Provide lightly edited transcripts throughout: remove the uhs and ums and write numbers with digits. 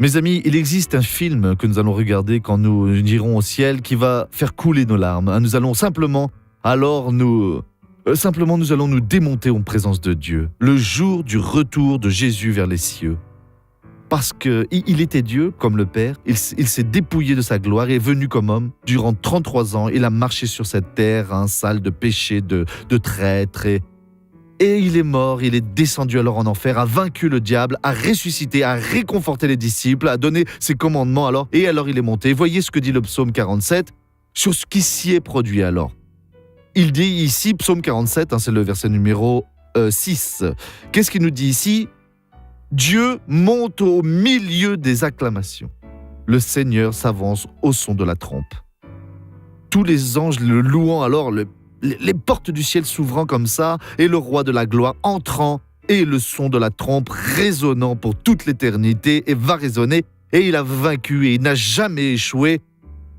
Mes amis, il existe un film que nous allons regarder quand nous irons au ciel qui va faire couler nos larmes. Nous allons simplement nous allons nous démonter en présence de Dieu, le jour du retour de Jésus vers les cieux. Parce qu'il était Dieu, comme le Père, il s'est dépouillé de sa gloire et est venu comme homme. Durant 33 ans, il a marché sur cette terre, sale de péché, de traître. Et il est mort, il est descendu alors en enfer, a vaincu le diable, a ressuscité, a réconforté les disciples, a donné ses commandements alors il est monté. Voyez ce que dit le psaume 47 sur ce qui s'y est produit alors. Il dit ici, psaume 47, c'est le verset numéro 6. Qu'est-ce qu'il nous dit ici ? Dieu monte au milieu des acclamations. Le Seigneur s'avance au son de la trompe. Tous les anges le louant alors, les portes du ciel s'ouvrant comme ça, et le roi de la gloire entrant, et le son de la trompe résonnant pour toute l'éternité, et va résonner, et il a vaincu, et il n'a jamais échoué.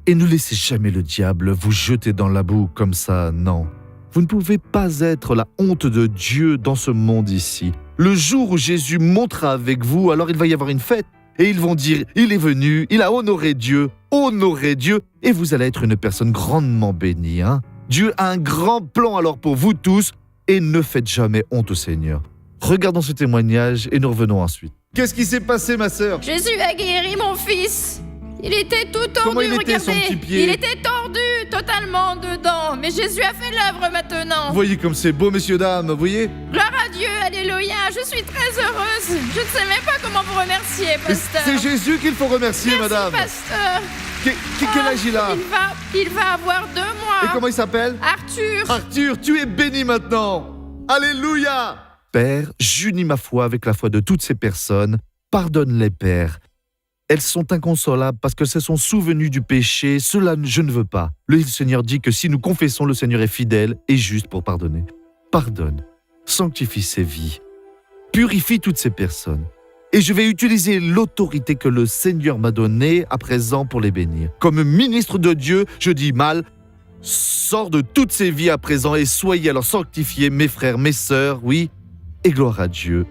Et ne laissez jamais le diable vous jeter dans la boue comme ça, non. Vous ne pouvez pas être la honte de Dieu dans ce monde ici. Le jour où Jésus montera avec vous, alors il va y avoir une fête. Et ils vont dire, il est venu, il a honoré Dieu, et vous allez être une personne grandement bénie. Dieu a un grand plan alors pour vous tous, et ne faites jamais honte au Seigneur. Regardons ce témoignage et nous revenons ensuite. Qu'est-ce qui s'est passé, ma sœur ? Jésus a guéri mon fils. Il était tout tordu, Comment il était, regardez. son petit pied ? Il était tordu, totalement dedans. Mais Jésus a fait l'œuvre maintenant. Vous voyez comme c'est beau, messieurs, dames, vous voyez ? Gloire à Dieu, alléluia. Je suis très heureuse. Je ne sais même pas comment vous remercier, pasteur. C'est Jésus qu'il faut remercier, Merci, madame. pasteur. Quel âge il a ? Il va avoir 2 mois. Et comment il s'appelle ? Arthur. Arthur, tu es béni maintenant. Alléluia. Père, j'unis ma foi avec la foi de toutes ces personnes. Pardonne-les, Père. Elles sont inconsolables parce que se sont souvenues du péché. Cela, je ne veux pas. Le Seigneur dit que si nous confessons, le Seigneur est fidèle et juste pour pardonner. Pardonne, sanctifie ces vies, purifie toutes ces personnes. Et je vais utiliser l'autorité que le Seigneur m'a donnée à présent pour les bénir. Comme ministre de Dieu, je dis mal, sors de toutes ces vies à présent et soyez alors sanctifiés, mes frères, mes sœurs, oui. Et gloire à Dieu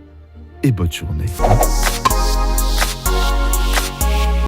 et bonne journée.